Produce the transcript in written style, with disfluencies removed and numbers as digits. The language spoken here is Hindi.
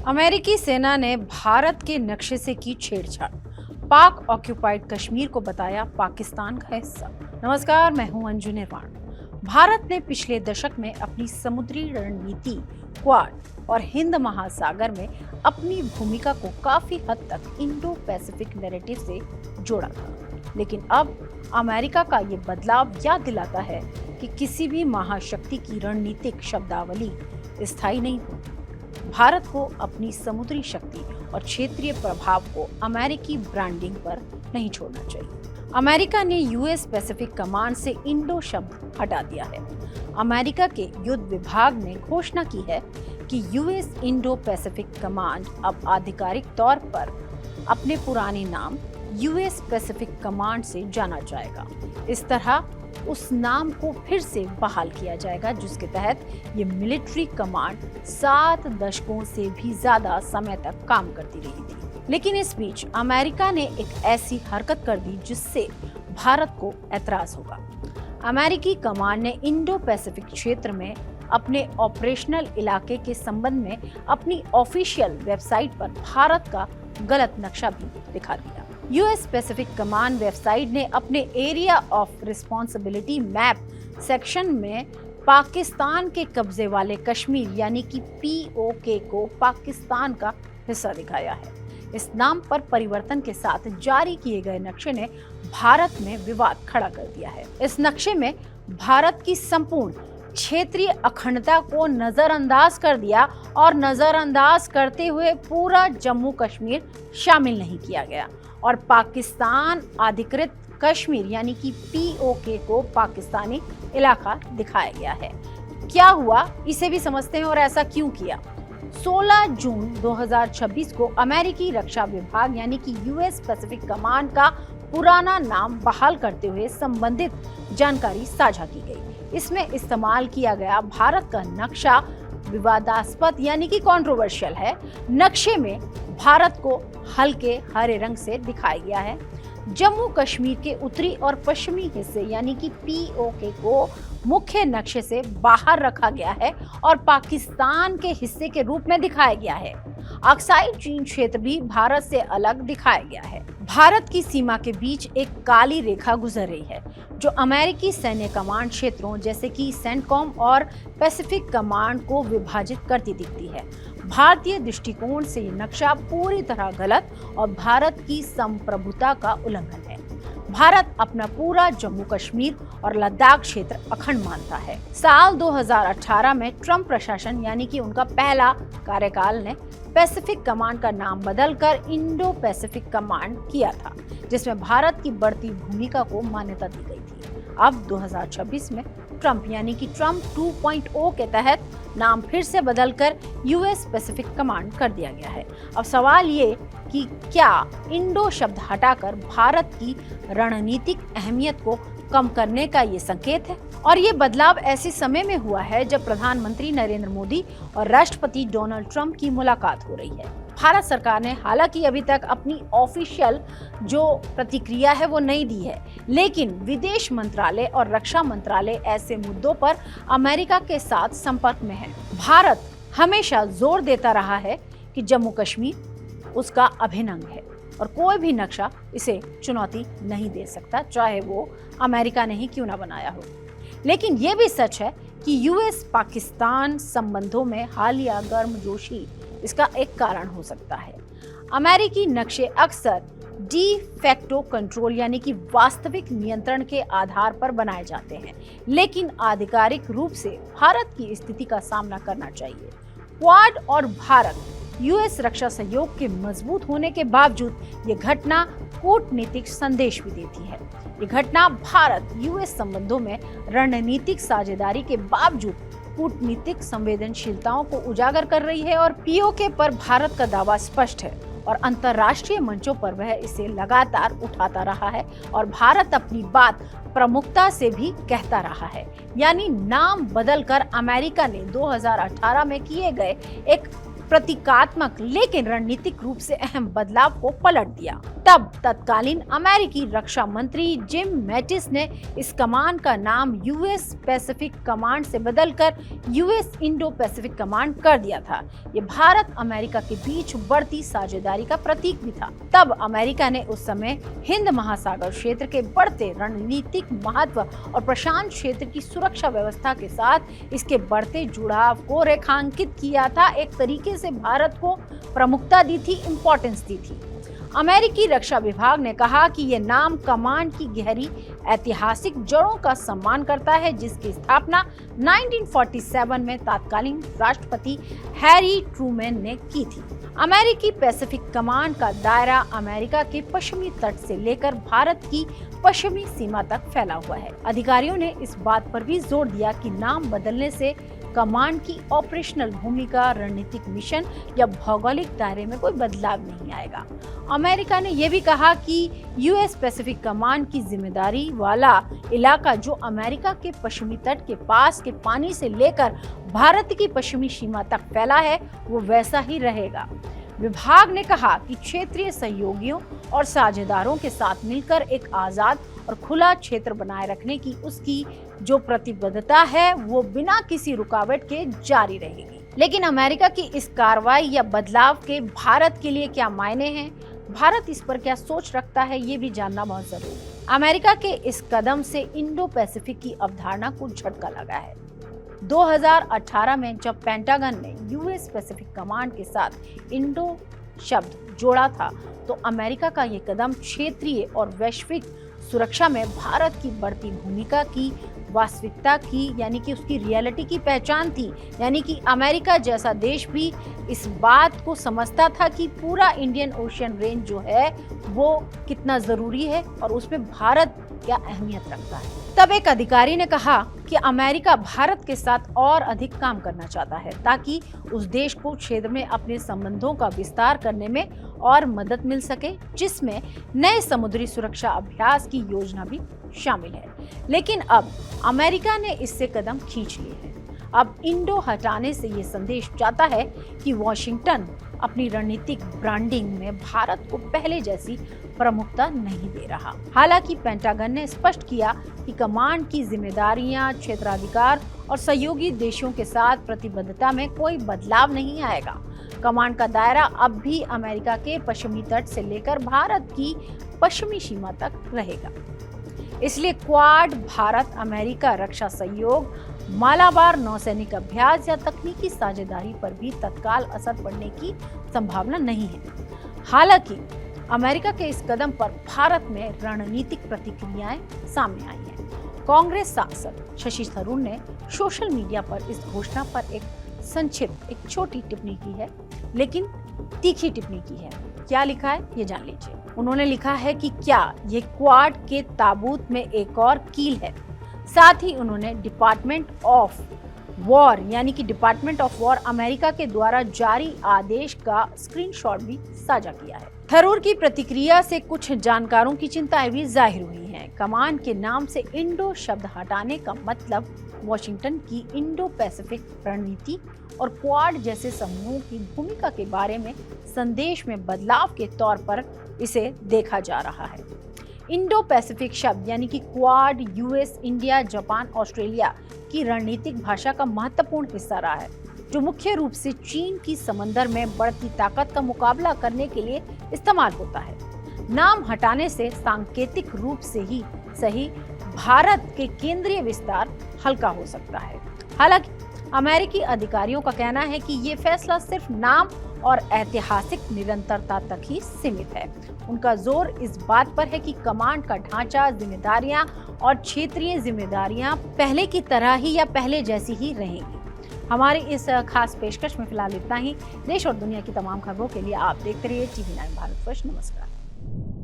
अमेरिकी सेना ने भारत के नक्शे से की छेड़छाड़। पाक ऑक्यूपाइड कश्मीर को बताया पाकिस्तान का हिस्सा। नमस्कार, मैं हूं अंजू निर्वाण। भारत ने पिछले दशक में अपनी समुद्री रणनीति, क्वाड और हिंद महासागर में अपनी भूमिका को काफी हद तक इंडो पैसिफिक नैरेटिव से जोड़ा था। लेकिन अब अमेरिका का ये बदलाव याद दिलाता है कि किसी भी महाशक्ति की रणनीतिक शब्दावली स्थायी नहीं होती। भारत को अपनी समुद्री शक्ति और क्षेत्रीय प्रभाव को अमेरिकी ब्रांडिंग पर नहीं छोड़ना चाहिए। अमेरिका ने यूएस पैसिफिक कमांड से इंडो शब्द हटा दिया है। अमेरिका के युद्ध विभाग ने घोषणा की है कि यूएस इंडो पैसिफिक कमांड अब आधिकारिक तौर पर अपने पुराने नाम यूएस पैसिफिक कमांड से जाना जाएगा। इस तरह उस नाम को फिर से बहाल किया जाएगा, जिसके तहत ये मिलिट्री कमांड 7 दशकों से भी ज्यादा समय तक काम करती रही थी। लेकिन इस बीच अमेरिका ने एक ऐसी हरकत कर दी जिससे भारत को ऐतराज होगा। अमेरिकी कमांड ने इंडो पैसिफिक क्षेत्र में अपने ऑपरेशनल इलाके के संबंध में अपनी ऑफिशियल वेबसाइट पर भारत का गलत नक्शा भी दिखा दिया। यूएस पैसिफिक कमांड वेबसाइट ने अपने area of responsibility map section में पाकिस्तान के कब्जे वाले कश्मीर यानी कि पीओके को पाकिस्तान का हिस्सा दिखाया है। इस नाम पर परिवर्तन के साथ जारी किए गए नक्शे ने भारत में विवाद खड़ा कर दिया है। इस नक्शे में भारत की संपूर्ण क्षेत्रीय अखंडता को नजरअंदाज कर दिया और नजरअंदाज करते हुए पूरा जम्मू कश्मीर शामिल नहीं किया गया और पाकिस्तान अधिकृत कश्मीर यानी कि पीओके को पाकिस्तानी इलाका दिखाया गया है। क्या हुआ, इसे भी समझते हैं और ऐसा क्यों किया। 16 जून 2026 को अमेरिकी रक्षा विभाग यानी कि यूएस पैसिफिक कमांड का पुराना नाम बहाल करते हुए संबंधित जानकारी साझा की गई। इसमें इस्तेमाल किया गया भारत का नक्शा विवादास्पद यानी कि कंट्रोवर्शियल है। नक्शे में भारत को हल्के हरे रंग से दिखाया गया है। जम्मू कश्मीर के उत्तरी और पश्चिमी हिस्से यानी कि पीओके को मुख्य नक्शे से बाहर रखा गया है और पाकिस्तान के हिस्से के रूप में दिखाया गया है। अक्साई चीन क्षेत्र भी भारत से अलग दिखाया गया है। भारत की सीमा के बीच एक काली रेखा गुजर रही है जो अमेरिकी सैन्य कमांड क्षेत्रों जैसे कि सेंटकॉम और पैसिफिक कमांड को विभाजित करती दिखती है। भारतीय दृष्टिकोण से ये नक्शा पूरी तरह गलत और भारत की संप्रभुता का उल्लंघन है। भारत अपना पूरा जम्मू कश्मीर और लद्दाख क्षेत्र अखंड मानता है। साल 2018 में ट्रंप प्रशासन यानी कि उनका पहला कार्यकाल ने पैसिफिक कमांड का नाम बदलकर इंडो पैसिफिक कमांड किया था, जिसमें भारत की बढ़ती भूमिका को मान्यता दी गई थी। अब 2026 में ट्रंप यानी कि ट्रंप 2.0 के तहत नाम फिर से बदलकर यूएस पैसिफिक कमांड कर दिया गया है। अब सवाल ये कि क्या इंडो शब्द हटाकर भारत की रणनीतिक अहमियत को कम करने का ये संकेत है। और ये बदलाव ऐसे समय में हुआ है जब प्रधानमंत्री नरेंद्र मोदी और राष्ट्रपति डोनाल्ड ट्रंप की मुलाकात हो रही है। भारत सरकार ने हालांकि अभी तक अपनी ऑफिशियल जो प्रतिक्रिया है वो नहीं दी है, लेकिन विदेश मंत्रालय और रक्षा मंत्रालय ऐसे मुद्दों पर अमेरिका के साथ संपर्क में है। भारत हमेशा जोर देता रहा है कि जम्मू कश्मीर उसका अभिन्न अंग है और कोई भी नक्शा इसे चुनौती नहीं दे सकता, चाहे वो अमेरिका ने ही क्यों ना बनाया हो। लेकिन ये भी सच है कि यूएस पाकिस्तान संबंधों में हालिया गर्मजोशी इसका एक कारण हो सकता है। अमेरिकी नक्शे अक्सर डी फैक्टो कंट्रोल यानी कि वास्तविक नियंत्रण के आधार पर बनाए जाते हैं, लेकिन आधिकारिक रूप से भारत की स्थिति का सामना करना चाहिए। क्वाड और भारत यूएस रक्षा सहयोग के मजबूत होने के बावजूद ये घटना कूटनीतिक संदेश भी देती है। ये घटना भारत यूएस संबंधों में रणनीतिक साझेदारी के बावजूद कूटनीतिक संवेदनशीलताओं को उजागर कर रही है और पीओके पर भारत का दावा स्पष्ट है और अंतर्राष्ट्रीय मंचों पर वह इसे लगातार उठाता रहा है और भारत अपनी बात प्रमुखता से भी कहता रहा है। यानी नाम बदलकर अमेरिका ने 2018 में किए गए एक प्रतीकात्मक लेकिन रणनीतिक रूप से अहम बदलाव को पलट दिया। तब तत्कालीन अमेरिकी रक्षा मंत्री जिम मैटिस ने इस कमांड का नाम यूएस पैसिफिक कमांड से बदलकर यूएस इंडो पैसिफिक कमांड कर दिया था। ये भारत अमेरिका के बीच बढ़ती साझेदारी का प्रतीक भी था। तब अमेरिका ने उस समय हिंद महासागर क्षेत्र के बढ़ते रणनीतिक महत्व और प्रशांत क्षेत्र की सुरक्षा व्यवस्था के साथ इसके बढ़ते जुड़ाव को रेखांकित किया था। एक तरीके से भारत को प्रमुखता दी थी, इंपॉर्टेंस दी थी। अमेरिकी रक्षा विभाग ने कहा कि यह नाम कमांड की गहरी ऐतिहासिक जड़ों का सम्मान करता है, जिसकी स्थापना 1947 में तत्कालीन राष्ट्रपति हैरी ट्रूमैन ने की थी। अमेरिकी पैसिफिक कमांड का दायरा अमेरिका के पश्चिमी तट से लेकर भारत की पश्चिमी सीमा तक फैला हुआ है। अधिकारियों ने इस बात पर भी जोर दिया कि नाम बदलने से कमांड की ऑपरेशनल भूमिका, रणनीतिक मिशन या भौगोलिक दायरे में कोई बदलाव नहीं आएगा। अमेरिका ने यह भी कहा कि यूएस पैसिफिक कमांड की जिम्मेदारी वाला इलाका जो अमेरिका के पश्चिमी तट के पास के पानी से लेकर भारत की पश्चिमी सीमा तक फैला है, वो वैसा ही रहेगा। विभाग ने कहा कि क्षेत्रीय सहयोगियों और साझेदारों के साथ मिलकर एक आजाद और खुला क्षेत्र बनाए रखने की उसकी जो प्रतिबद्धता है वो बिना किसी रुकावट के जारी रहेगी। लेकिन अमेरिका की इस कार्रवाई या बदलाव के भारत के लिए क्या मायने हैं, भारत इस पर क्या सोच रखता है, ये भी जानना बहुत जरूरी है। अमेरिका के इस कदम से इंडो पैसिफिक की अवधारणा को झटका लगा है। 2018 में जब पेंटागन ने यूएस पैसिफिक कमांड के साथ इंडो शब्द जोड़ा था, तो अमेरिका का ये कदम क्षेत्रीय और वैश्विक सुरक्षा में भारत की बढ़ती भूमिका की वास्तविकता की, यानी कि उसकी रियलिटी की पहचान थी। यानी कि अमेरिका जैसा देश भी इस बात को समझता था कि पूरा इंडियन ओशियन रेंज जो है वो कितना जरूरी है और उसमें भारत क्या अहमियत रखता है। तब एक अधिकारी ने कहा कि अमेरिका भारत के साथ और अधिक काम करना चाहता है ताकि उस देश को क्षेत्र में अपने संबंधों का विस्तार करने में और मदद मिल सके, जिसमें नए समुद्री सुरक्षा अभ्यास की योजना भी शामिल है। लेकिन अब अमेरिका ने इससे कदम खींच लिए हैं। अब इंडो हटाने से ये संदेश जाता है कि वॉशिंगटन अपनी रणनीतिक ब्रांडिंग में भारत को पहले जैसी प्रमुखता नहीं दे रहा। हालांकि पेंटागन ने स्पष्ट किया कि कमांड की जिम्मेदारियां, क्षेत्राधिकार और सहयोगी देशों के साथ प्रतिबद्धता में कोई बदलाव नहीं आएगा। कमांड का दायरा अब भी अमेरिका के पश्चिमी तट से लेकर भारत की पश्चिमी सीमा तक रहेगा। इसलिए क्वाड भारत अमेरिका रक्षा सहयोग, मालाबार नौसैनिक अभ्यास या तकनीकी साझेदारी पर भी तत्काल असर पड़ने की संभावना नहीं है। हालांकि अमेरिका के इस कदम पर भारत में रणनीतिक प्रतिक्रियाएं सामने आई हैं। कांग्रेस सांसद शशि थरूर ने सोशल मीडिया पर इस घोषणा पर एक संक्षिप्त, एक छोटी टिप्पणी की है, लेकिन तीखी टिप्पणी की है। क्या लिखा है ये जान लीजिए। उन्होंने लिखा है कि क्या ये क्वाड के ताबूत में एक और कील है। साथ ही उन्होंने डिपार्टमेंट ऑफ वॉर यानी कि डिपार्टमेंट ऑफ वॉर अमेरिका के द्वारा जारी आदेश का स्क्रीनशॉट भी साझा किया है। थरूर की प्रतिक्रिया से कुछ जानकारों की चिंताएं भी जाहिर हुई हैं। कमांड के नाम से इंडो शब्द हटाने का मतलब वॉशिंगटन की इंडो पैसिफिक रणनीति और क्वाड जैसे समूहों की भूमिका के बारे में संदेश में बदलाव के तौर पर इसे देखा जा रहा है। इंडो पैसिफिक शब्द यानी कि quad US, India, Japan, Australia की रणनीतिक भाषा का महत्वपूर्ण हिस्सा रहा है, जो मुख्य रूप से चीन की समंदर में बढ़ती ताकत का मुकाबला करने के लिए इस्तेमाल होता है। नाम हटाने से सांकेतिक रूप से ही सही भारत के केंद्रीय विस्तार हल्का हो सकता है। हालांकि अमेरिकी अधिकारियों का कहना है कि ये फैसला सिर्फ नाम और ऐतिहासिक निरंतरता तक ही सीमित है। उनका जोर इस बात पर है कि कमांड का ढांचा, जिम्मेदारियां और क्षेत्रीय जिम्मेदारियां पहले की तरह ही या पहले जैसी ही रहेंगी। हमारी इस खास पेशकश में फिलहाल इतना ही। देश और दुनिया की तमाम खबरों के लिए आप देखते रहिए TV9 भारत फर्स्ट। नमस्कार।